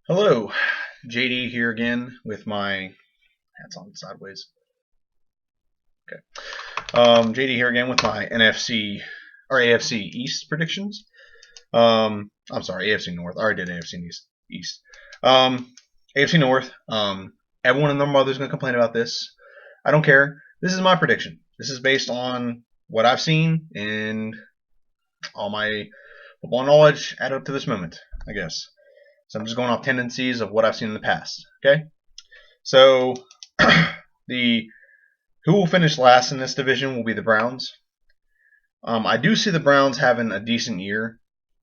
Hello, JD here again with my hats on sideways. Okay, JD here again with my NFC or AFC East predictions. I'm sorry, AFC North. I already did AFC East. AFC North. Everyone and their mother's gonna complain about this. I don't care. This is my prediction. This is based on what I've seen and all my football knowledge add up to this moment, I guess. So I'm just going off tendencies of what I've seen in the past. Okay. So the who will finish last in this division will be the Browns. I do see the Browns having a decent year.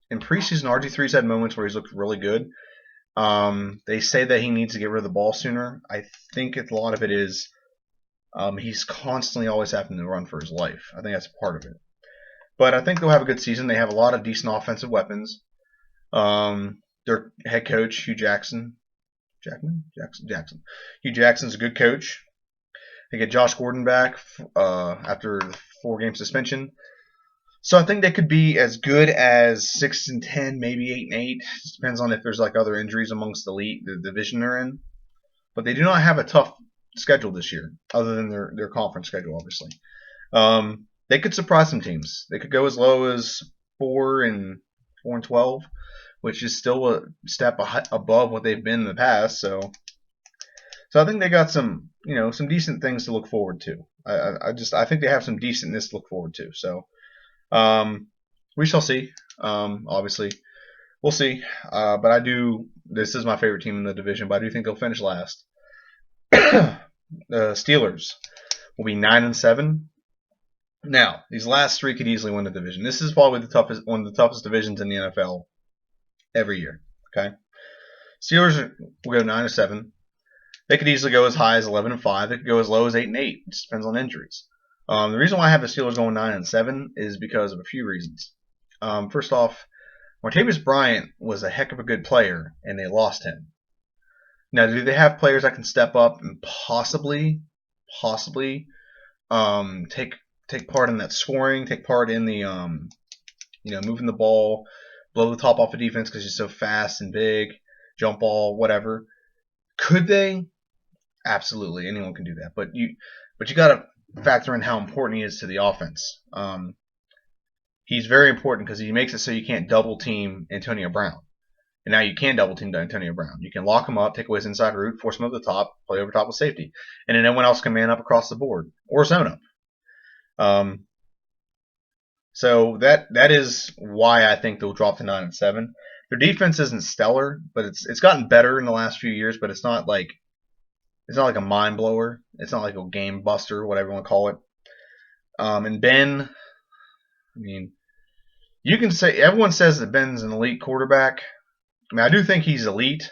In preseason, RG3's had moments where he's looked really good. They say that he needs to get rid of the ball sooner. I think a lot of it is he's constantly always having to run for his life. I think that's part of it. But I think they'll have a good season. They have a lot of decent offensive weapons. Their head coach, Hugh Jackson. Jackson. Hugh Jackson's a good coach. They get Josh Gordon back after the 4-game suspension. So I think they could be as good as 6-10, maybe 8-8. It depends on if there's like other injuries amongst the division they're in. But they do not have a tough schedule this year, other than their conference schedule, obviously. They could surprise some teams. They could go as low as 4-12, which is still a step above what they've been in the past. So I think they got some decent things to look forward to. I think they have some decentness to look forward to. So we shall see. Obviously, we'll see. But I do. This is my favorite team in the division, but I do think they'll finish last. The Steelers will be 9-7. Now, these last three could easily win the division. This is probably one of the toughest divisions in the NFL every year. Okay, Steelers will go 9-7. They could easily go as high as 11-5. They could go as low as 8-8. It just depends on injuries. The reason why I have the Steelers going 9-7 is because of a few reasons. First off, Martavis Bryant was a heck of a good player, and they lost him. Now, do they have players that can step up and possibly take part in that scoring, take part in the moving the ball, blow the top off of defense because he's so fast and big, jump ball, whatever? Could they? Absolutely, anyone can do that. But you got to factor in how important he is to the offense. He's very important because he makes it so you can't double team Antonio Brown. And now you can double team Antonio Brown. You can lock him up, take away his inside route, force him over the top, play over top with safety, and then everyone else can man up across the board or zone up. So that is why I think they'll drop to 9-7. Their defense isn't stellar, but it's gotten better in the last few years. But it's not like a mind blower. It's not like a game buster, whatever you want to call it. And Ben, I mean, you can say everyone says that Ben's an elite quarterback. I mean, I do think he's elite,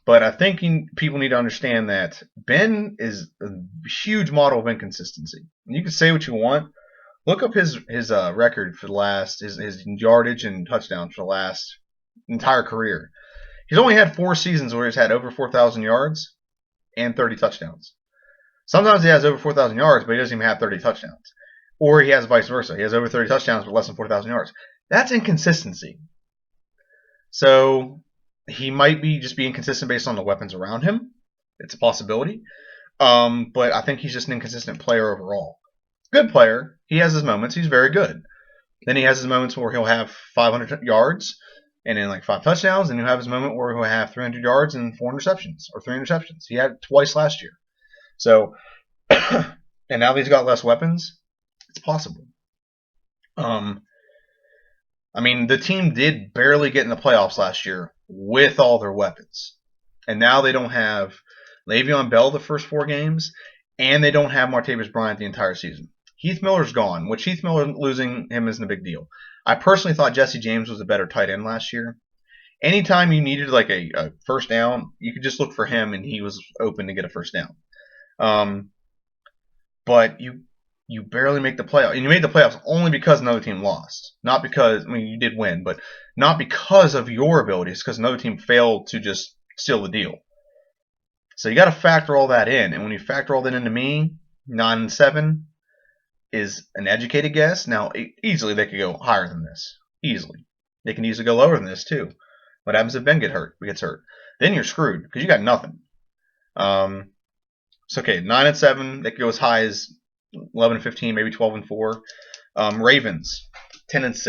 but I think people need to understand that Ben is a huge model of inconsistency. And you can say what you want. Look up his record for the last his yardage and touchdowns for the last entire career. He's only had 4 seasons where he's had over 4,000 yards and 30 touchdowns. Sometimes he has over 4,000 yards, but he doesn't even have 30 touchdowns. Or he has vice versa. He has over 30 touchdowns but less than 4,000 yards. That's inconsistency. So he might be just being consistent based on the weapons around him. It's a possibility. But I think he's just an inconsistent player overall. Good player. He has his moments. He's very good. Then he has his moments where he'll have 500 yards and then like 5 touchdowns. And he'll have his moment where he'll have 300 yards and 4 interceptions or 3 interceptions. He had it twice last year. So, and now that he's got less weapons, it's possible. I mean, the team did barely get in the playoffs last year with all their weapons. And now they don't have Le'Veon Bell the first 4 games, and they don't have Martavis Bryant the entire season. Heath Miller's gone, which Heath Miller losing him isn't a big deal. I personally thought Jesse James was a better tight end last year. Anytime you needed like a first down, you could just look for him, and he was open to get a first down. But you barely make the playoffs. And you made the playoffs only because another team lost. Not because, I mean, you did win, but not because of your abilities, because another team failed to just steal the deal. So you got to factor all that in. And when you factor all that into me, 9-7 is an educated guess. Now, easily they could go higher than this. Easily. They can easily go lower than this, too. What happens if Ben gets hurt? Then you're screwed because you got nothing. So okay, 9-7. They could go as high as 11-15, maybe 12-4. Ravens 10-6.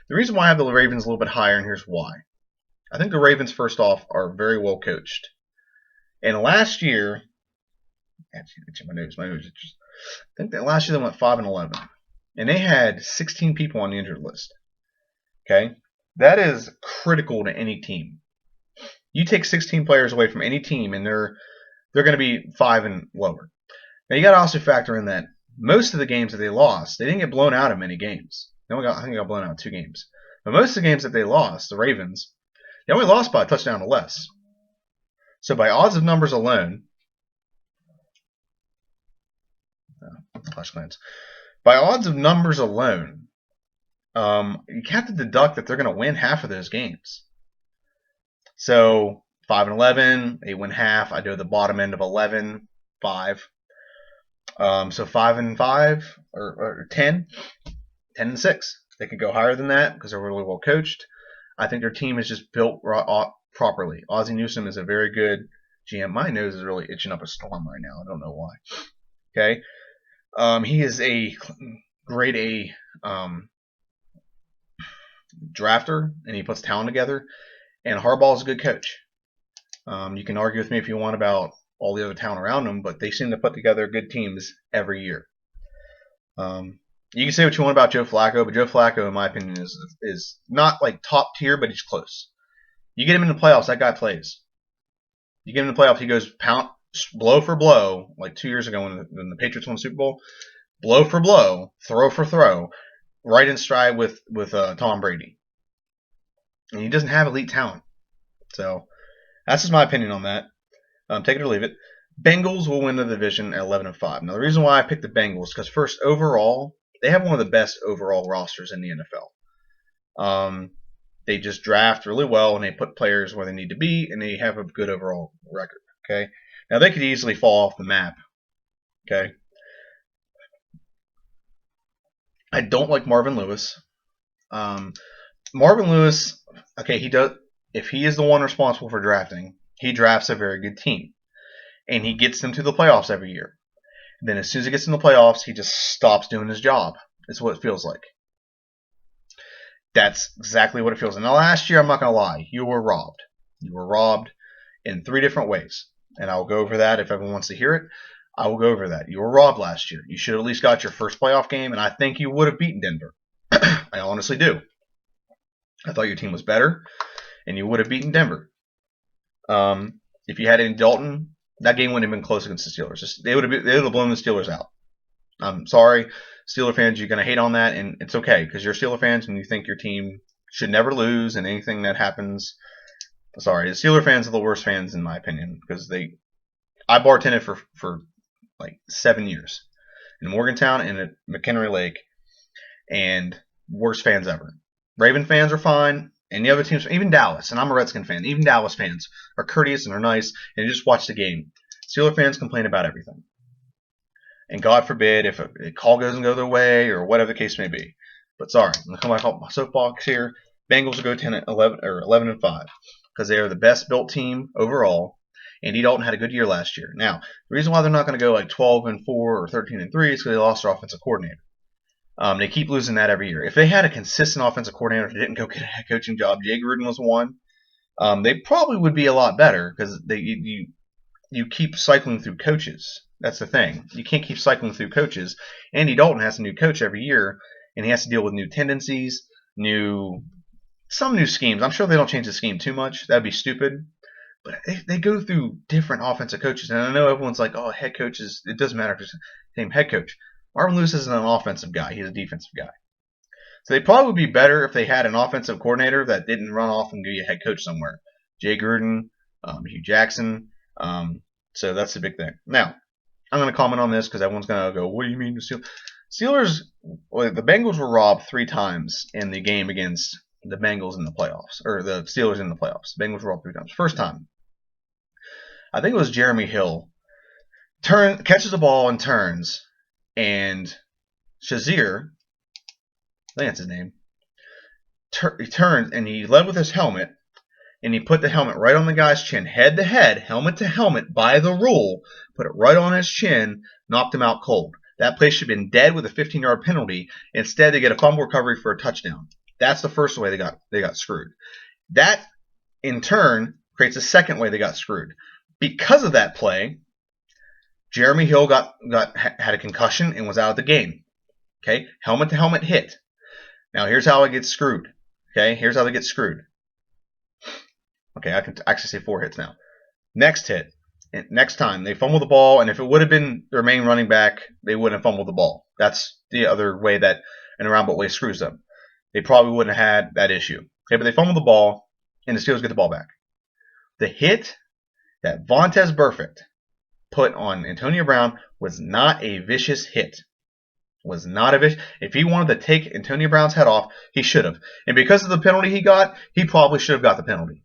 The reason why I have the Ravens a little bit higher, and here's why. I think the Ravens, first off, are very well coached. And last year, actually, my nose. I think that last year they went 5-11, and they had 16 people on the injured list. Okay, that is critical to any team. You take 16 players away from any team, and they're going to be 5 and lower. Now you got to also factor in that most of the games that they lost, they didn't get blown out in many games. I think they got blown out in 2 games. But most of the games that they lost, the Ravens, they only lost by a touchdown or less. So by odds of numbers alone, by odds of numbers alone, you have to deduct that they're going to win half of those games. So 5-11, they win half. I do the bottom end of 11, 5. So 5-5 or 10-6. They could go higher than that because they're really well coached. I think their team is just built properly. Ozzie Newsome is a very good GM. My nose is really itching up a storm right now. I don't know why. Okay, he is a grade A drafter, and he puts talent together. And Harbaugh is a good coach. You can argue with me if you want about all the other talent around them, but they seem to put together good teams every year. You can say what you want about Joe Flacco, but Joe Flacco, in my opinion, is not like top tier, but he's close. You get him in the playoffs, that guy plays. You get him in the playoffs, he goes blow for blow, like 2 years ago when the Patriots won the Super Bowl, blow for blow, throw for throw, right in stride with Tom Brady. And he doesn't have elite talent. So that's just my opinion on that. Take it or leave it. Bengals will win the division at 11-5. Now, the reason why I picked the Bengals is because, first, overall, they have one of the best overall rosters in the NFL. They just draft really well, and they put players where they need to be, and they have a good overall record. Okay. Now, they could easily fall off the map. Okay. I don't like Marvin Lewis. Marvin Lewis, okay, he does. If he is the one responsible for drafting, he drafts a very good team, and he gets them to the playoffs every year. And then as soon as he gets in the playoffs, he just stops doing his job. That's what it feels like. That's exactly what it feels like. Now, last year, I'm not going to lie, you were robbed. You were robbed in 3 different ways, and I'll go over that if everyone wants to hear it. I will go over that. You were robbed last year. You should have at least got your first playoff game, and I think you would have beaten Denver. I honestly do. I thought your team was better, and you would have beaten Denver. If you had Andy Dalton, that game wouldn't have been close against the Steelers. They would have blown the Steelers out. I'm sorry, Steeler fans, you're going to hate on that, and it's okay because you're Steeler fans and you think your team should never lose, and anything that happens. Sorry, the Steeler fans are the worst fans in my opinion because I bartended for like 7 years in Morgantown and at McHenry Lake, and worst fans ever. Raven fans are fine. And the other teams, even Dallas, and I'm a Redskin fan, even Dallas fans are courteous and are nice, and you just watch the game. Steeler fans complain about everything. And God forbid if a call doesn't go their way or whatever the case may be. But sorry, I'm going to come back off my soapbox here. Bengals will go 11-5 because they are the best built team overall. Andy Dalton had a good year last year. Now, the reason why they're not going to go like 12-4 or 13-3 is because they lost their offensive coordinator. They keep losing that every year. If they had a consistent offensive coordinator, if they didn't go get a head coaching job, Jay Gruden was one, they probably would be a lot better because you keep cycling through coaches. That's the thing. You can't keep cycling through coaches. Andy Dalton has a new coach every year, and he has to deal with new tendencies, some new schemes. I'm sure they don't change the scheme too much. That'd be stupid. But they go through different offensive coaches. And I know everyone's like, oh, head coaches, it doesn't matter if it's the same head coach. Marvin Lewis isn't an offensive guy. He's a defensive guy. So they probably would be better if they had an offensive coordinator that didn't run off and be a head coach somewhere. Jay Gruden, Hugh Jackson. So that's the big thing. Now, I'm going to comment on this because everyone's going to go, what do you mean the Steelers? The Bengals were robbed 3 times in the game against the Bengals in the playoffs, or the Steelers in the playoffs. The Bengals were robbed 3 times. First time, I think it was Jeremy Hill catches the ball and turns, and Shazier, I think that's his name, he turned and he led with his helmet, and he put the helmet right on the guy's chin, head to head, helmet to helmet, by the rule, put it right on his chin, knocked him out cold. That play should have been dead with a 15-yard penalty. Instead, they get a fumble recovery for a touchdown. That's the first way they got screwed. That, in turn, creates a second way they got screwed. Because of that play, Jeremy Hill had a concussion and was out of the game. Okay, helmet to helmet hit. Now here's how it gets screwed. Okay, here's how they get screwed. Okay, I can actually say 4 hits now. Next hit. Next time they fumble the ball, and if it would have been their main running back, they wouldn't have fumbled the ball. That's the other way that an roundabout way screws them. They probably wouldn't have had that issue. Okay, but they fumble the ball, and the Steelers get the ball back. The hit that Vontaze Burfict put on Antonio Brown was not a vicious hit. Was not a vicious. If he wanted to take Antonio Brown's head off, he should have. And because of the penalty he got, he probably should have got the penalty.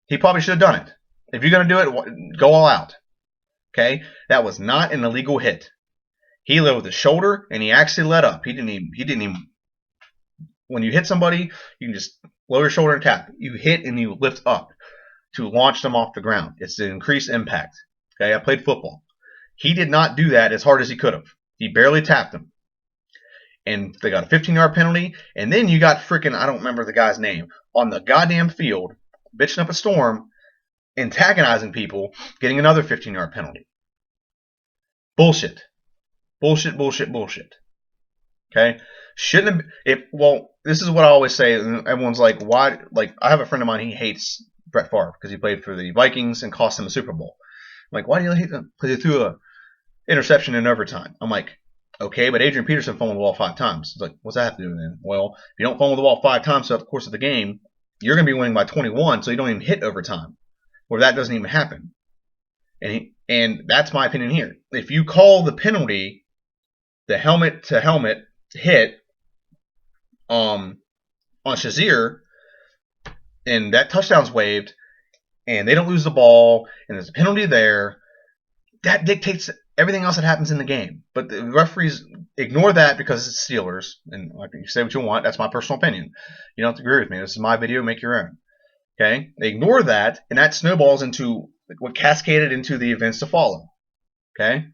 He probably should have done it. If you're going to do it, go all out. Okay? That was not an illegal hit. He led with his shoulder, and he actually let up. He didn't even. When you hit somebody, you can just lower your shoulder and tap. You hit and you lift up to launch them off the ground. It's to increase impact. Okay? I played football. He did not do that as hard as he could have. He barely tapped him. And they got a 15-yard penalty. And then you got freaking, I don't remember the guy's name, on the goddamn field, bitching up a storm, antagonizing people, getting another 15-yard penalty. Bullshit. Bullshit, bullshit, bullshit. Okay? Shouldn't have, well, this is what I always say, and everyone's like, why, like, I have a friend of mine, he hates Brett Favre because he played for the Vikings and cost him a Super Bowl. I'm like, why do you hate them? Because he threw an interception in overtime. I'm like, okay, but Adrian Peterson fumbled the ball 5 times. It's like, what's that have to do with it? Well, if you don't fumble the ball 5 times throughout the course of the game, you're going to be winning by 21, so you don't even hit overtime. Or that doesn't even happen. And that's my opinion here. If you call the penalty, the helmet-to-helmet hit on Shazier, and that touchdown's waived, and they don't lose the ball, and there's a penalty there, that dictates everything else that happens in the game. But the referees ignore that because it's Steelers, and like, you say what you want. That's my personal opinion. You don't have to agree with me. This is my video. Make your own. Okay? They ignore that, and that snowballs into what cascaded into the events to follow. Okay?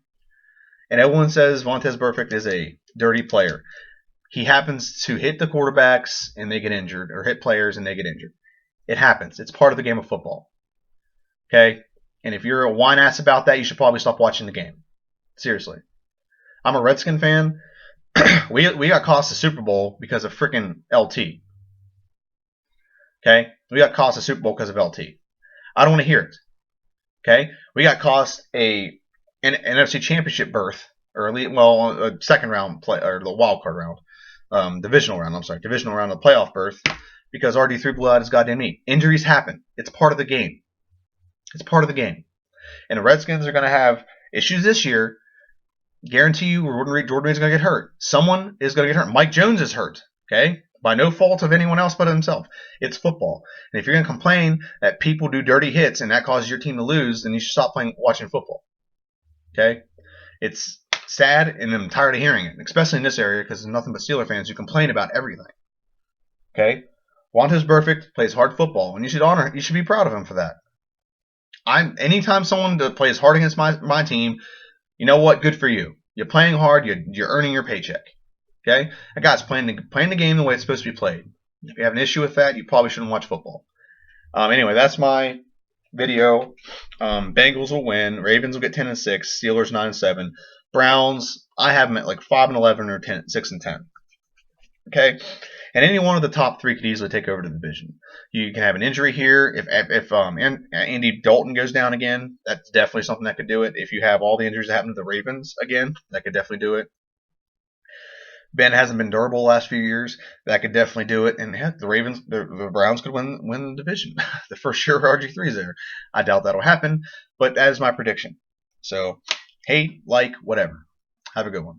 And everyone says Vontaze Burfict is a dirty player. He happens to hit the quarterbacks and they get injured, or hit players and they get injured. It happens. It's part of the game of football. Okay? And if you're a whine ass about that, you should probably stop watching the game. Seriously. I'm a Redskin fan. we got cost a Super Bowl because of freaking LT. Okay? We got cost a Super Bowl because of LT. I don't want to hear it. Okay? We got cost an NFC Championship berth, or a second round play, or the wild card round, divisional round of the playoff berth, because RG3 blew out his goddamn knee. Injuries happen. It's part of the game. It's part of the game. And the Redskins are going to have issues this year. Guarantee you, Jordan Reed's going to get hurt. Someone is going to get hurt. Mike Jones is hurt. Okay? By no fault of anyone else but himself. It's football. And if you're going to complain that people do dirty hits and that causes your team to lose, then you should stop watching football. Okay? It's sad, and I'm tired of hearing it, especially in this area because there's nothing but Steeler fans who complain about everything. Okay? Vontaze Burfict plays hard football, and you should be proud of him for that. Anytime someone plays hard against my team, you know what? Good for you. You're playing hard. You're earning your paycheck. Okay? That guy's playing the game the way it's supposed to be played. If you have an issue with that, you probably shouldn't watch football. Anyway, that's my video. Bengals will win. Ravens will get 10-6. Steelers 9-7. Browns, I have them at like 5-11 or 6-10. Okay? And any one of the top 3 could easily take over the division. You can have an injury here. If Andy Dalton goes down again, that's definitely something that could do it. If you have all the injuries that happened to the Ravens again, that could definitely do it. Ben hasn't been durable the last few years. That could definitely do it. And heck, the Browns could win the division. The first year of RG3 is there. I doubt that'll happen, but that is my prediction. So, hate, like, whatever. Have a good one.